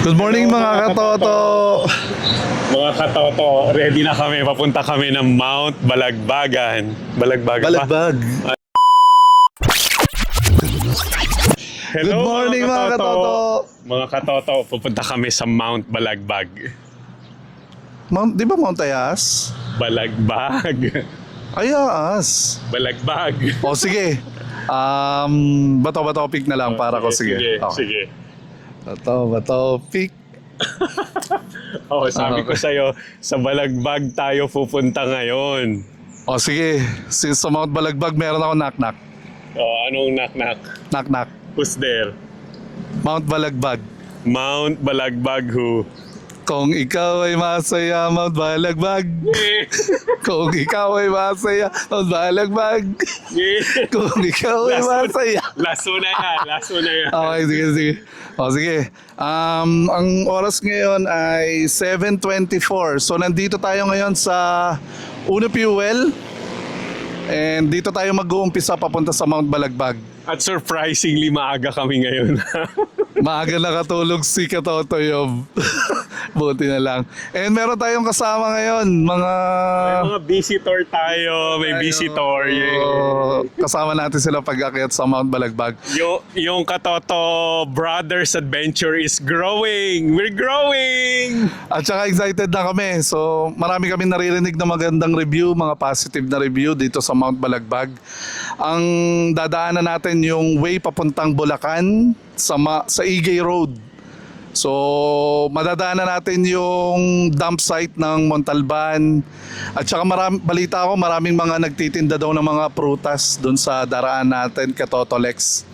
Good morning mga katoto! Mga katoto, ready na kami. Papunta kami ng Mount Balagbagan. Balagbagan pa? Balagbag! Hello, Good morning mga katoto! Mga katoto, pupunta kami sa Mount Balagbag. Di ba Mount Ayas? Balagbag. Ayas! Balagbag. O sige. Bato topic na lang para ko. Sige. Okay. Sige. Bato topic. Oh, sabi ko sa'yo, sa Balagbag tayo pupunta ngayon. O sige. Since sa Mount Balagbag meron ako knock-knock. Oh, anong knock-knock? Knock-knock. Who's there? Mount Balagbag. Mount Balagbag who? Kung ikaw ay masaya, Mount Balagbag. Kung ikaw ay masaya, Mount Balagbag. Kung ikaw ay masaya. Laso na yan. Okay, sige. O sige. Ang oras ngayon ay 7:24. So nandito tayo ngayon sa Uno Fuel. And dito tayo mag-uumpisa papunta sa Mount Balagbag. At surprisingly, maaga kami ngayon. Maaga nakatulog si Katoto Yob. Buti na lang. And meron tayong kasama ngayon, mga visitor tayo. May visitor. kasama natin sila pag-akyat sa Mount Balagbag. Yung Katoto Brothers Adventure is growing. We're growing! At saka excited na kami. So marami kami naririnig na magandang review, mga positive na review dito sa Mount Balagbag. Ang dadaanan natin yung way papuntang Bulacan sa Igay Road. So madadaanan natin yung dump site ng Montalban. At saka balita ko maraming mga nagtitinda daw ng mga prutas doon sa daraan natin, Katotolex.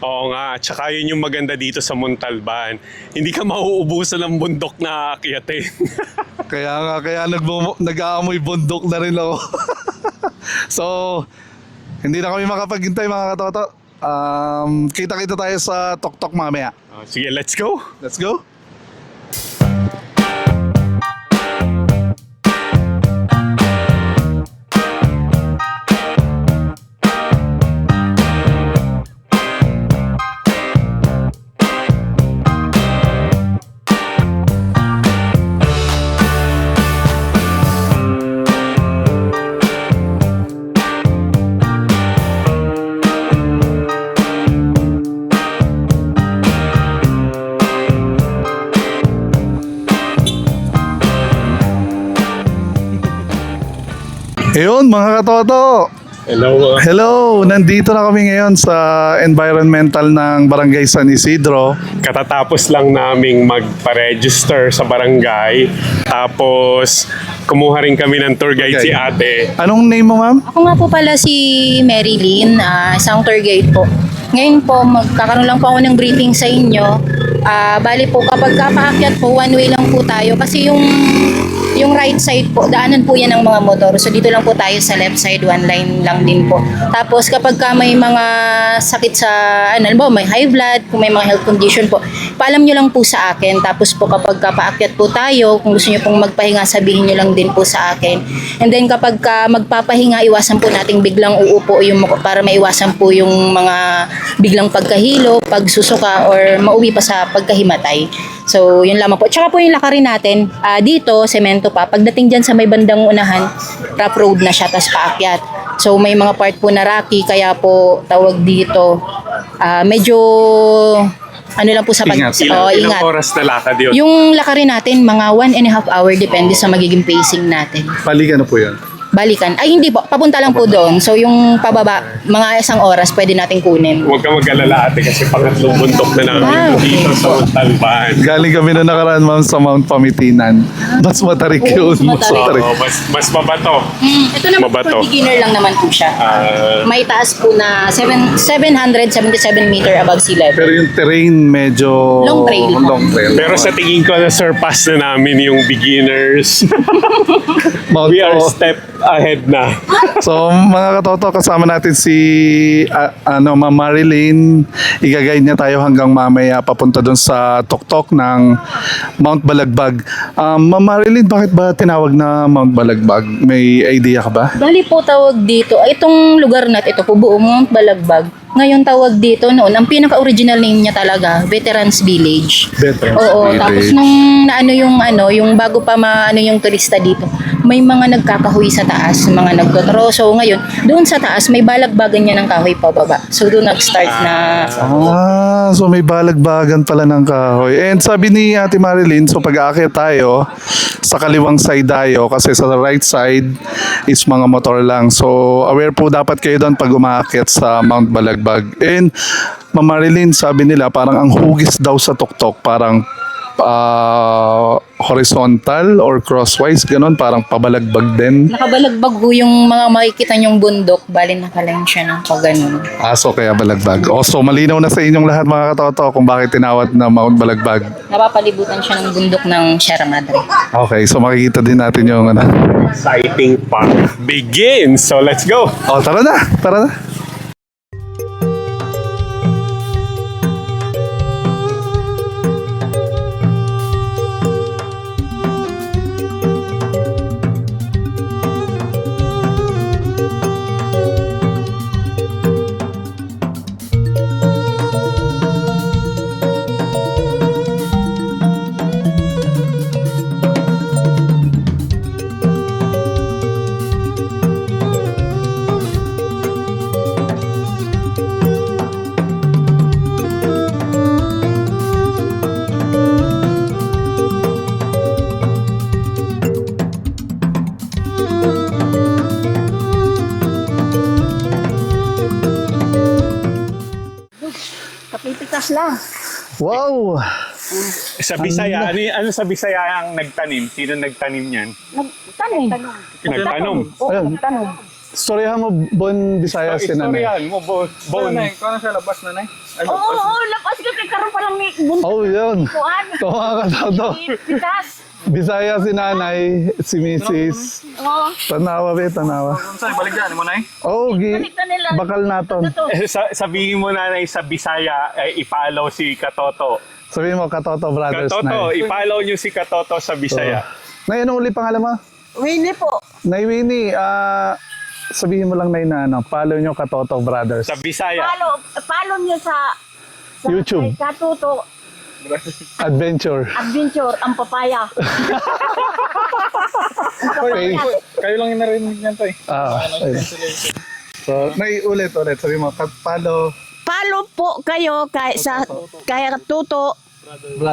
Oo nga, at saka yun yung maganda dito sa Montalban. Hindi ka mauubusan ng bundok na aakyatin. Kaya nag-aamoy bundok na rin ako. So hindi na kami makapaghintay mga katoto. Kita-kita tayo sa Tok-Tok mamaya. Sige, let's go! Let's go! Ayun mga katoto! Hello. Hello! Nandito na kami ngayon sa environmental ng Barangay San Isidro. Katatapos lang naming magpa-register sa barangay. Tapos, kumuha rin kami ng tour guide Okay. si ate. Anong name mo ma'am? Ako nga po pala si Mary Lynn, isang tour guide po. Ngayon po, magkakaroon lang po ako ng briefing sa inyo. Bali po, kapag kapaakyat po, one way lang po tayo. Kasi yung right side po, daanan po yan ng mga motor. So dito lang po tayo sa left side, one line lang din po. Tapos kapag ka may mga sakit sa, may high blood, kung may mga health condition po, paalam nyo lang po sa akin. Tapos po kapag kapaakyat po tayo, kung gusto nyo pong magpahinga, sabihin nyo lang din po sa akin. And then kapag ka magpapahinga, iwasan po nating biglang uupo para maiwasan po yung mga biglang pagkahilo, pagsusuka, or mauwi pa sa pagkahimatay. So, yun lamang po. Tsaka po yung lakarin natin, dito, semento pa. Pagdating dyan sa may bandang unahan, rough road na siya, tas paakyat. So, may mga part po na rocky, kaya po tawag dito, medyo, lang po sa Ilang ingat. oras na lakad yun? Yung lakarin natin, mga 1.5 hour, depende sa magiging pacing natin. Balikan na po yan. Balikan. Ay, hindi po. Papunta lang po doon. So, yung pababa, mga 1 oras, pwede nating kunin. Huwag ka mag-alala ate kasi pangatlong bundok na namin dito sa Montalban. Galing kami na nakaraan ma'am sa Mount Pamitinan. Mas matarik yun. Mas matarik. Oo, mas mabato. Ito naman Mabato. for beginner lang naman po siya. May taas po na 777 meter above sea level. Pero yung terrain medyo Long trail. Pero sa tingin ko na surpass na namin yung beginners. Mount We are O. ahead na. So mga katoto, kasama natin si Ma'am Marilyn. Igagay niya tayo hanggang mamaya papunta doon sa tuktok ng Mount Balagbag. Ma'am Marilyn, bakit ba tinawag na Mount Balagbag? May idea ka ba? Bali po tawag dito, itong lugar na ito po buong Mount Balagbag. Ngayon tawag dito noon, ang pinaka-original name niya talaga, Veterans Village. Veterans Oo, Village. tapos nung yung bago pa yung turista dito, may mga nagkakahoy sa taas, mga nagtotroso. Ngayon, doon sa taas may balagbagan niya ng kahoy pababa. So doon nag-start na So may balagbagan pala ng kahoy. And sabi ni Ate Marilyn, so pag-aakyat tayo, sa kaliwang side tayo kasi sa right side is mga motor lang. So aware po dapat kayo doon pag umaakyat sa Mount Balagbag. And Ma'am Marilyn, sabi nila parang ang hugis daw sa tuktok, parang horizontal or crosswise, ganun, parang pabalagbag din. nakabalagbag po yung mga makikita niyong bundok, bali nakaline siya ng pagano'n. So kaya balagbag. So malinaw na sa inyong lahat mga katoto kung bakit tinawag na Mount Balagbag. Napapalibutan siya ng bundok ng Sierra Madre. Okay, so makikita din natin yung Exciting part begins. So let's go. tara na, tara na. Kapipitas lang. Wow! Sa Bisaya, ano sa Bisaya ang nagtanim? Sino nagtanim niyan? Nagtanim. Nagtanom. Ayun. Nagtanim. Storyahan mo, Bon Visayas si nanay. Istoryahan mo, Bon. Kung ano siya labas na na Oo, lapas ka kay karon pa lang ni bundok. Oh, yun. Kuan. Ito mga katoto. Pitas. Bisaya si nanay, si Mrs. Oo. Tanawa be, tanawa. Kung saan, balik dyan mo na eh. Oh, Balikan nila. bakal naton. Sabihin mo na sa Bisaya, i-follow si Katoto. Sabihin mo, Katoto Brothers Katoto, na. i-follow nyo si Katoto sa Bisaya. Nay, ano uli pangalan mo? Winnie po. Nay Winnie, sabihin mo lang Nay na follow nyo Katoto Brothers. Sa Bisaya. Follow niyo sa YouTube. kay Katuto Adventure. Adventure ang papaya. Okay. Kayo lang yung narinig niyan to eh. Ayun. So, Nay, ulit. Sabi mo, follow Follow po kayo kay Katuto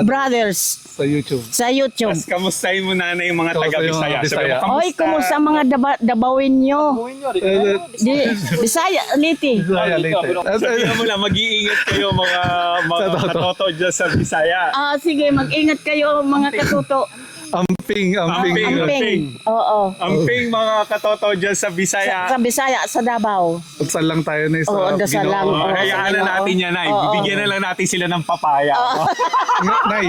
Brothers sa YouTube. sa YouTube. Tapos kamustahin mo na yung mga Kamusta taga yung mga Bisaya. Bisaya? Sabi mo, Oy, kumusta mga dabawin nyo? Di, Bisaya, Liti. Bisaya later. sabihan mo lang, mag-iingat kayo mga Katoto dyan sa Bisaya. Sige, mag-ingat kayo mga Katuto. Amping. Amping. Oo. Amping mga Katoto dyan sa Bisaya. Sa Bisaya, sa Davao. Dasal lang tayo na sa Oo, dasal Ginoo. lang. Oo, Hayaan na sa natin Ginoo. yan, Nay. Oo. Bibigyan na lang natin sila ng papaya. Nay,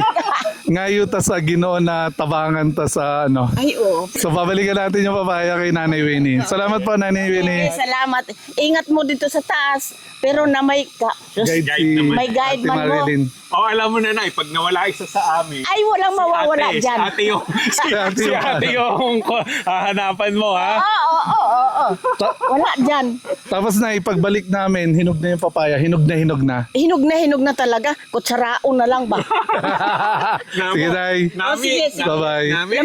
ngayon ta sa Ginoo na tabangan ta sa ano. Ay, oo. So babalikan natin yung papaya kay Nanay Winnie. Salamat po Nanay Winnie. Salamat. Ingat mo dito sa taas. Pero na may Guide si May guide Ate man mo. Marilyn. Alam mo na, Nay, pag nawala isa sa amin, Ay, walang mawawala si dyan. ate yung, si ate yung hahanapan mo, ha? Oo. Wala dyan. Tapos na pagbalik namin, hinog na yung papaya, hinog na. Hinog na talaga. Kutsaraon na lang ba? Sige Nay. Nami, sige, sige. Bye-bye. Lami.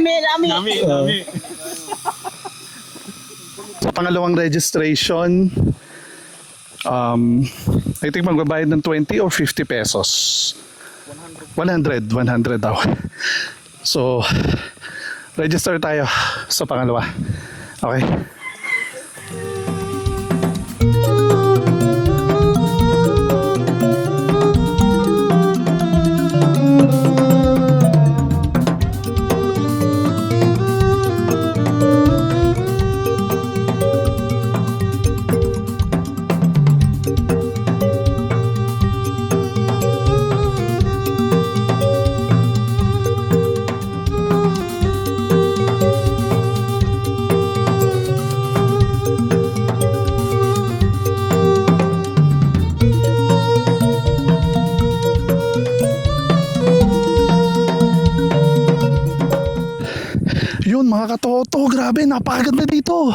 Nami. Sa pangalawang registration, I think magbabayad ng 20 or 50 pesos. 100 daw. So, register tayo sa pangalawa. Okay. katoto, grabe, napakaganda dito.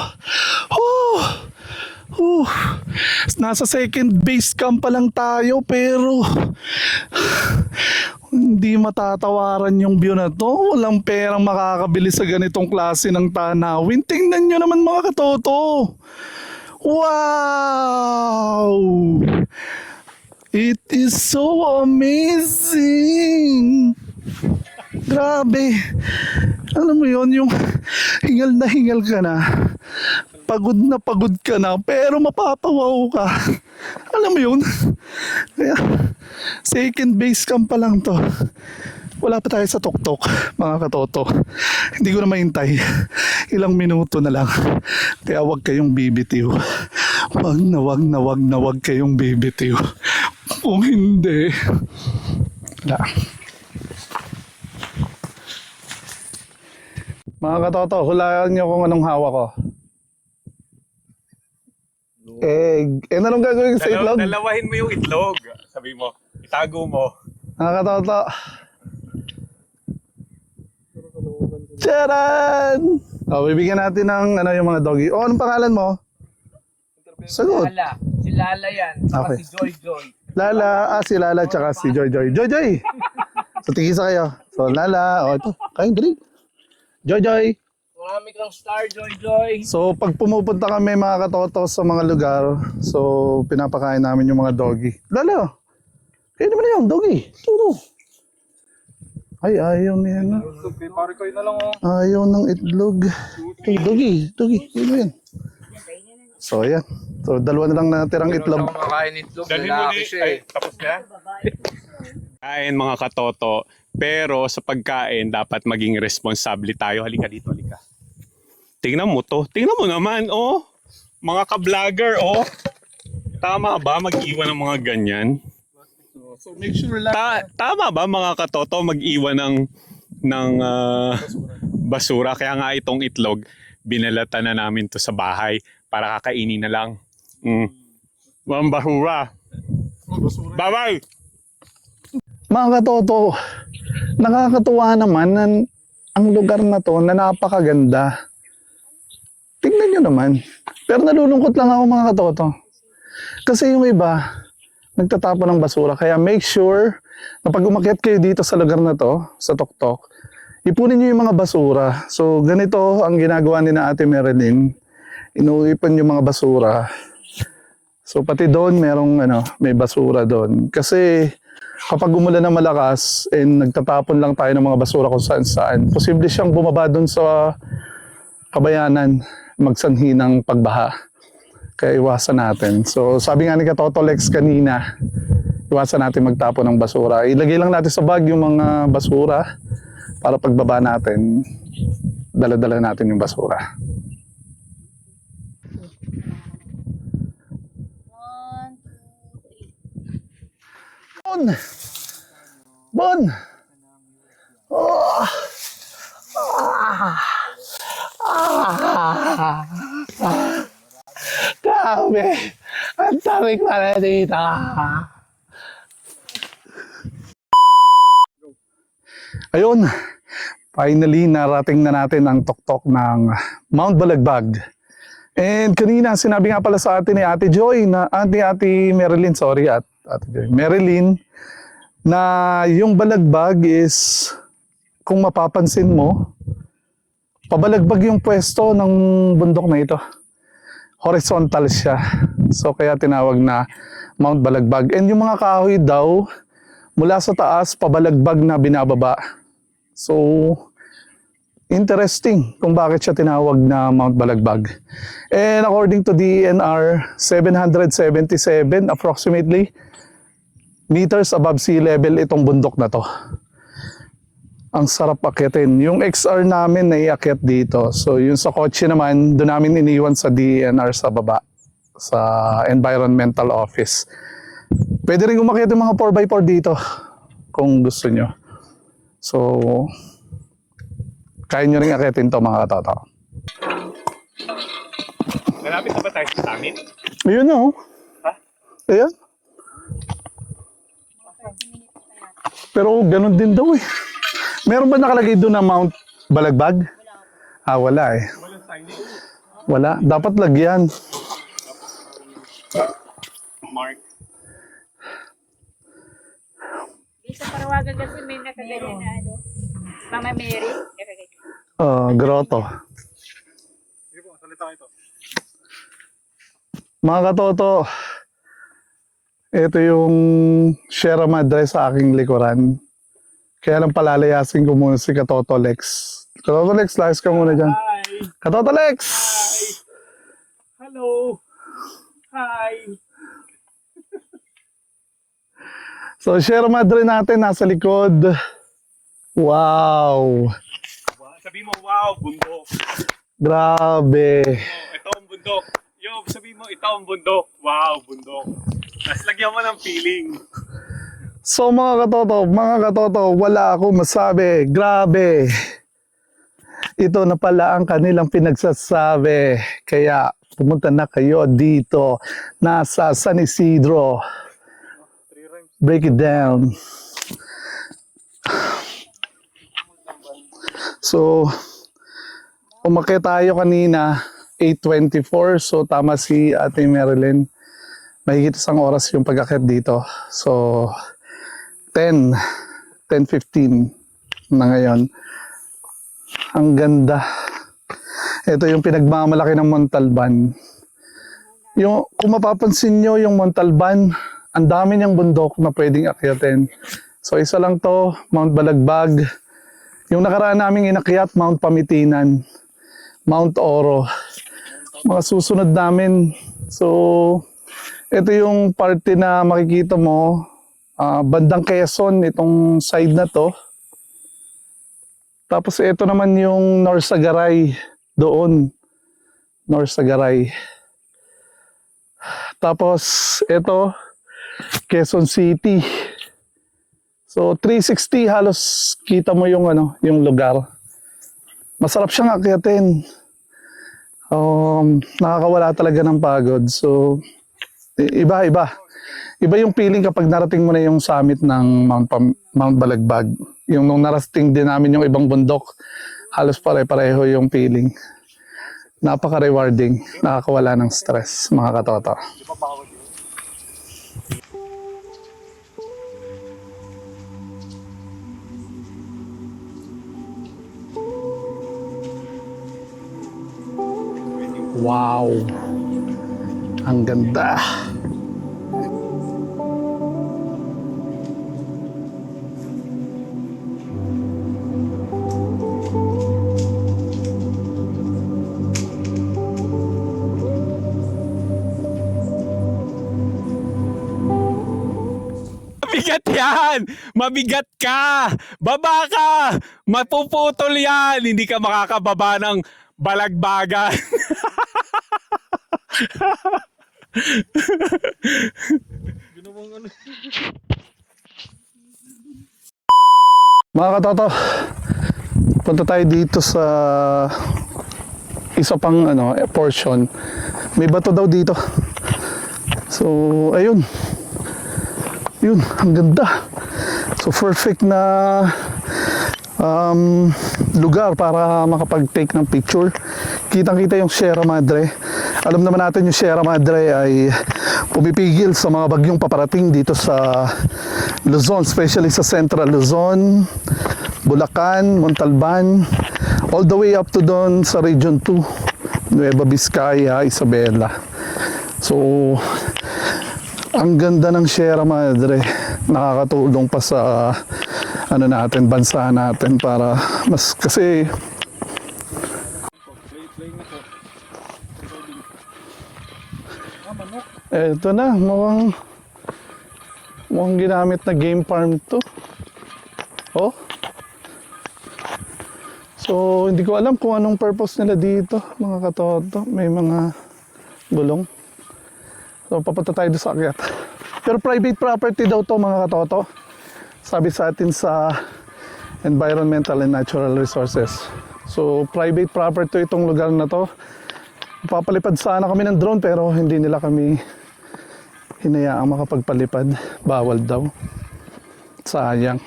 Nasa second base camp pa lang tayo pero hindi matatawaran yung view na to. Walang perang makakabili sa ganitong klase ng tanawin. Tingnan nyo naman mga katoto. Wow! It is so amazing! Grabe. Alam mo yon, yung hingal na hingal ka na pagod ka na pero mapapawaw ka. Alam mo yun? Kaya second base camp pa lang to. Wala pa tayo sa tuktok mga katoto. Hindi ko na mahintay. Ilang minuto na lang. Kaya wag kayong bibitiw. Wag kayong bibitiw. Kung hindi, wala. Mga katoto, hulaan nyo kung anong hawak ko. Egg. Anong gagawin sa itlog? Dalawahin mo yung itlog. Sabi mo, itago mo. Mga katoto. Charan! Bibigyan natin ng yung mga doggy. Anong pangalan mo? Sagot. Lala. Si Lala yan. Saka Okay. si Joy Joy. Lala. Si Lala tsaka si Joy. Joy! So, tigisa kayo. So, Lala. Ito. Kayong drink. Joy! Marami kang star, Joy Joy. So, pag pumupunta kami mga katoto sa mga lugar, so, pinapakain namin yung mga doggy. Lala! Kaya naman na yung doggy. Turo. Ay, ayaw niya na. Pare kayo na lang oh. Ayaw ng itlog. Ay, doggy. Ano yan? So, ayan. So, dalawa na lang natirang itlog. Ako makain itlog. Dalhin mo Lalaki ni... siya Ay, eh. tapos na? Kain mga katoto. Pero sa pagkain, dapat maging responsable tayo. Halika dito, halika. Tingnan mo to. Tingnan mo naman, oh. Mga ka-vlogger, oh. Tama ba mag-iwan ng mga ganyan? So, make sure lang. Tama ba mga katoto mag-iwan ng basura? Kaya nga itong itlog, binalatan na namin to sa bahay para kakainin na lang. Walang basura. Bye-bye! Mga katoto, nakakatuwa naman na ang lugar na to na napakaganda. Tingnan nyo naman. Pero nalulungkot lang ako mga katoto. Kasi yung iba, nagtatapon ng basura. Kaya make sure na pag umakyat kayo dito sa lugar na to, sa Toktok, ipunin nyo yung mga basura. So ganito ang ginagawa ni na Ate Marilyn. Inuipan yung mga basura. So pati doon may basura doon. Kasi kapag umulan ng malakas and nagtatapon lang tayo ng mga basura kung saan-saan, posible siyang bumaba doon sa kabayanan, magsanhi ng pagbaha. Kaya iwasan natin. So sabi nga ni Katoto Lex kanina, iwasan natin magtapon ng basura. Ilagay lang natin sa bag yung mga basura para pagbaba natin, dala-dala natin yung basura. Bon! Oh! Grabe! Ang tarik pala dito! Ayun! Finally, narating na natin ang tuktok ng Mount Balagbag. And kanina, sinabi nga pala sa atin ni Ate Joy, Ate Marilyn, at Ate Joy, Marilyn, na yung Balagbag is, kung mapapansin mo, pabalagbag yung pwesto ng bundok na ito. Horizontal siya. So kaya tinawag na Mount Balagbag. And yung mga kahoy daw, mula sa taas, pabalagbag na binababa. So, interesting kung bakit siya tinawag na Mount Balagbag. And according to DNR, 777 approximately meters above sea level itong bundok na to. Ang sarap akyatin. Yung XR namin naiakyat dito. So yung sa kotse naman, doon namin iniwan sa DNR sa baba, sa environmental office. Pwede rin umakyat yung mga 4x4 dito kung gusto nyo. So, kaya nyo rin akyatin to mga katoto. Malapit na ba tayo sa summit? Ayun na oh. Ha? Ayan. Pero ganun din daw eh. Meron ba nakalagay doon na Mount Balagbag? Wala eh. Walang signage. Wala. Dapat lagyan. Mark. Sa Parawagan kasi may nakaganyan na ano. Mama Mary. Grotto. Sige po, salita ito. Mga katoto, ito yung Sierra Madre sa aking likuran. Kaya lang palalayasin ko muna si Katoto Lex. Katoto Lex, layas ka muna dyan. Hi! Katoto Lex! Hi! Hello! Hi! So, Sierra Madre natin nasa likod. Wow! Sabi mo, wow, bundok. Grabe! Oh, ito ang bundok. Yo, sabi mo, ito ang bundok. Wow, bundok. Tapos lagyan mo ng feeling. So mga katoto, wala akong masabi. Grabe! Ito na pala ang kanilang pinagsasabi. Kaya pumunta na kayo dito. Nasa San Isidro. Break it down. So, umakyat tayo kanina, 8:24. So, tama si Ate Marilyn. Mahigit isang oras yung pag-akyat dito. So, 10:15 na ngayon. Ang ganda. Ito yung pinagmamalaki ng Montalban. Kung mapapansin nyo, yung Montalban, ang dami niyang bundok na pwedeng akyatin. So, isa lang to, Mount Balagbag. Yung nakaraan naming inakyat, Mount Pamitinan, Mount Oro. Mga susunod namin. So, ito yung parte na makikita mo, bandang Quezon, itong side na to. Tapos ito naman yung Norsagaray, doon. Norsagaray. Tapos ito, Quezon City. So 360 halos kita mo yung yung lugar. Masarap siyang akyatin. Nakakawala talaga ng pagod. So iba. Iba yung feeling kapag narating mo na yung summit ng Mount Balagbag. Yung nung narating din namin yung ibang bundok, halos pare-pareho yung feeling. Napaka-rewarding. Nakakawala ng stress, mga katoto. Wow! Ang ganda! Mabigat yan! Mabigat ka! Baba ka! Mapuputol yan! Hindi ka makakababa ng balagbagan. Mga katoto, punta tayo dito sa isa pang portion. May bato daw dito. So, ayun. Yun, ang ganda. So, perfect na lugar para makapag-take ng picture. Kitang-kita yung Sierra Madre. Alam naman natin yung Sierra Madre ay pumipigil sa mga bagyong paparating dito sa Luzon, especially sa Central Luzon, Bulacan, Montalban, all the way up to doon sa Region 2, Nueva Vizcaya, Isabela. So, ang ganda ng Sierra Madre. Nakakatulong pa sa bansa natin para mas kasi eto na, mukhang ginamit na game farm to. Oh. So, hindi ko alam kung anong purpose nila dito, mga katoto. May mga gulong. So, papunta tayo doon sa akyat. Pero private property daw to, mga katoto. Sabi sa atin sa Environmental and Natural Resources. So, private property itong lugar na to. Papalipad sana kami ng drone pero hindi nila kami hinayaang makapagpalipad. Bawal daw. Sayang.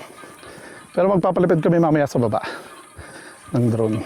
Pero magpapalipad kami mamaya sa baba ng drone.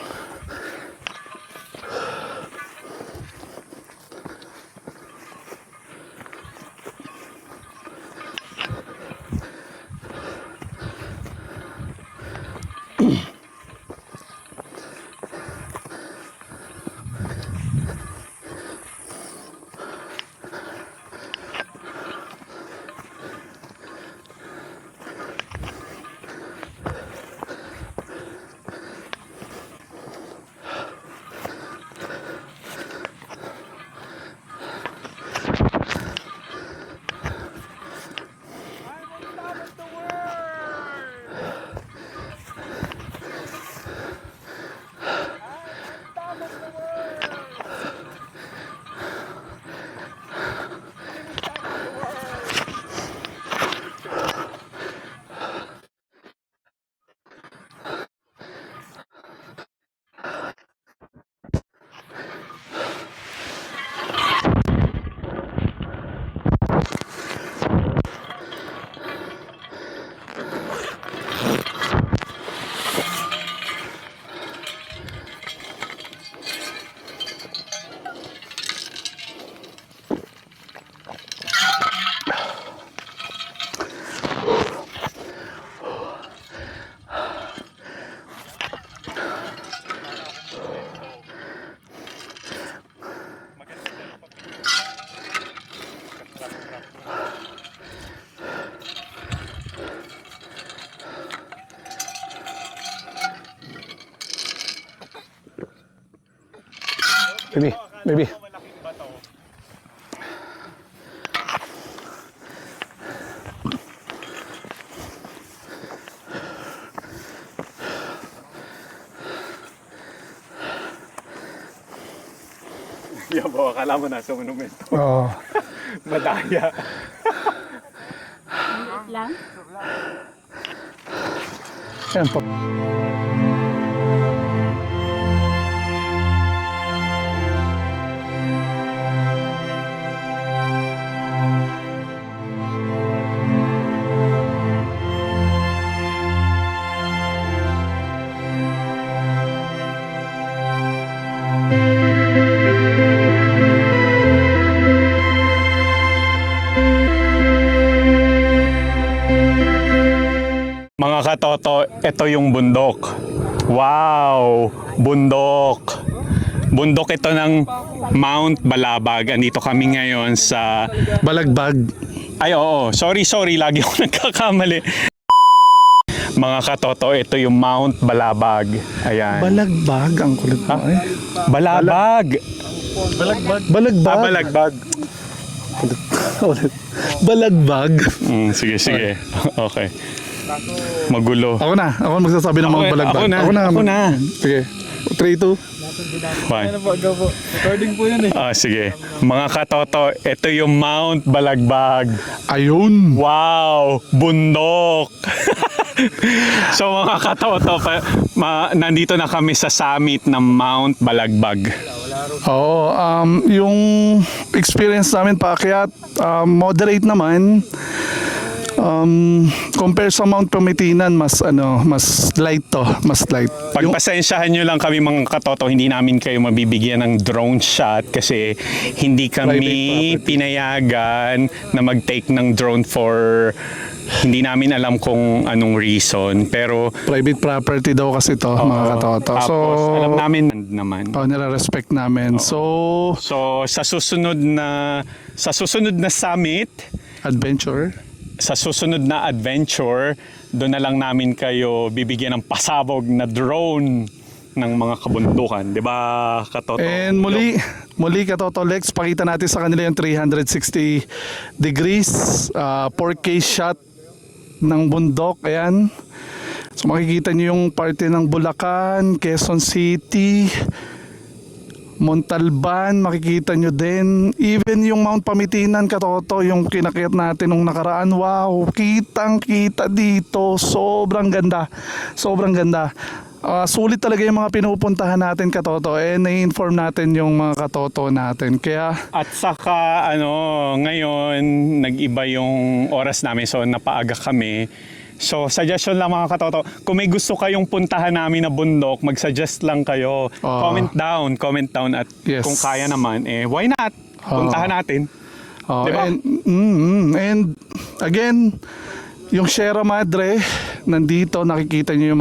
Baby, baby. Yabo, akala mo nasa monumento. Oo. Madaya. Lang? Yan po. Mga katoto, ito yung bundok. Wow! Bundok! Bundok ito ng Mount Balabag. Andito kami ngayon sa... Balagbag. Ay, oo. Sorry. Lagi ako nagkakamali. Mga katoto, ito yung Mount Balabag. Ayan. Balagbag, ang kulit mo eh. Balabag! Balagbag. Balagbag. Ulit. Balagbag. Sige. Okay. Magulo. Ako na. Ako magsasabi ng mga balagbag. Ako na. Sige. 3, 2. Fine. Recording po yun eh. Sige. Mga katoto, ito yung Mount Balagbag. Ayun. Wow! Bundok! So mga katoto, nandito na kami sa summit ng Mount Balagbag. Oo. Yung experience namin paakyat, moderate naman. Compare sa Mount Pamitinan, mas light to, mas light. Pagpasensyahan nyo lang kami mga katoto, hindi namin kayo mabibigyan ng drone shot kasi hindi kami Private property. pinayagan na mag-take ng drone for hindi namin alam kung anong reason. Pero Private property daw kasi to, mga katoto. So, tapos alam namin naman. nire-respect namin. So, So sa susunod na summit, sa susunod na adventure, doon na lang namin kayo bibigyan ng pasabog na drone ng mga kabundukan. Di ba, Katoto? and muli Katoto Lex, pakita natin sa kanila yung 360 degrees 4K shot ng bundok. Ayan. So makikita nyo yung parte ng Bulacan, Quezon City, Montalban, makikita nyo din. Even yung Mount Pamitinan, Katoto, yung kinakyat natin nung nakaraan. Wow, kitang-kita dito. Sobrang ganda. Sulit talaga yung mga pinupuntahan natin, Katoto. Na-inform natin yung mga Katoto natin. Kaya, At saka, ngayon, nag-iba yung oras namin. So, napaaga kami. So, suggestion lang mga katoto. Kung may gusto kayong puntahan namin na bundok, mag-suggest lang kayo. Comment down at Yes. kung kaya naman, why not? Puntahan natin. Diba? and again, yung Sierra Madre, nandito nakikita nyo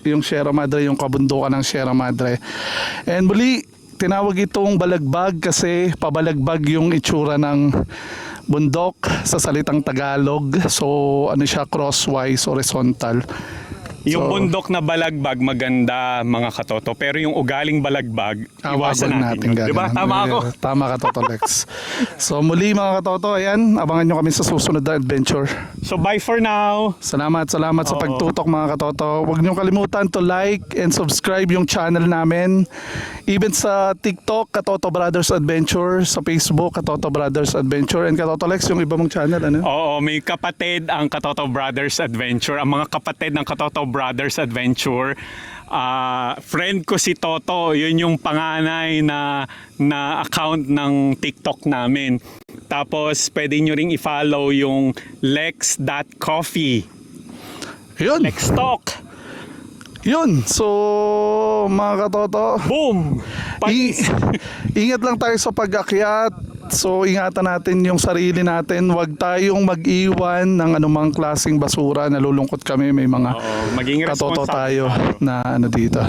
yung Sierra Madre, yung kabundukan ng Sierra Madre. And muli, tinawag itong balagbag kasi pabalagbag yung itsura ng bundok sa salitang Tagalog. So ano siya, crosswise, horizontal. Yung So, bundok na balagbag maganda mga katoto, pero yung ugaling balagbag, iwasan wag natin. Yun. Diba? Tama ako. Tama ka, Toto Lex. So muli mga katoto, ayan, abangan nyo kami sa susunod na adventure. So bye for now. Salamat sa pagtutok mga katoto. Huwag niyo kalimutan to like and subscribe yung channel namin. Even sa TikTok, Katoto Brothers Adventure. Sa Facebook, Katoto Brothers Adventure. And Katoto Lex, yung iba mong channel, ano? Oo, may kapatid ang Katoto Brothers Adventure. Ang mga kapatid ng Katoto Brothers Adventure, friend ko si Toto. Yun yung panganay na account ng TikTok namin. Tapos pwede nyo ring i-follow yung lex.coffee. Yun. Lex Talk. Yun. So, mga katoto, Boom! ingat lang tayo sa pag-akyat. So, ingatan natin yung sarili natin. Huwag tayong mag-iwan ng anumang klaseng basura. Nalulungkot kami. May mga Maging katoto responsible tayo na dito.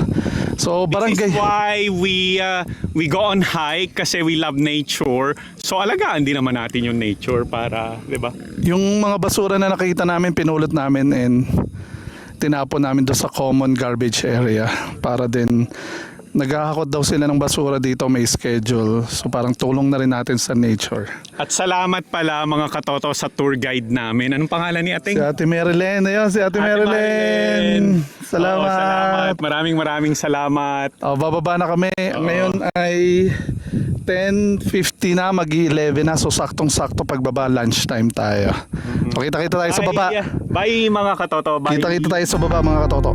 So, This barangay. is why we go on hike kasi we love nature. So alagaan din naman natin yung nature para, 'di ba? Yung mga basura na nakita namin, pinulot namin and tinapon namin doon sa common garbage area para din Naghahakot daw sila ng basura dito, may schedule. So parang tulong na rin natin sa nature. At salamat pala mga katoto sa tour guide namin. Anong pangalan ni Ating? Si Ate Marilyn, ayun si Ate Marilyn. Oo, Salamat. Maraming salamat. Oh, bababa na kami. Ngayon ay 10:50 na, mag-11 na. So saktong-sakto pagbaba, lunchtime tayo. So kita-kita tayo sa baba. Bye mga katoto. Bye. Kita-kita tayo sa baba mga katoto.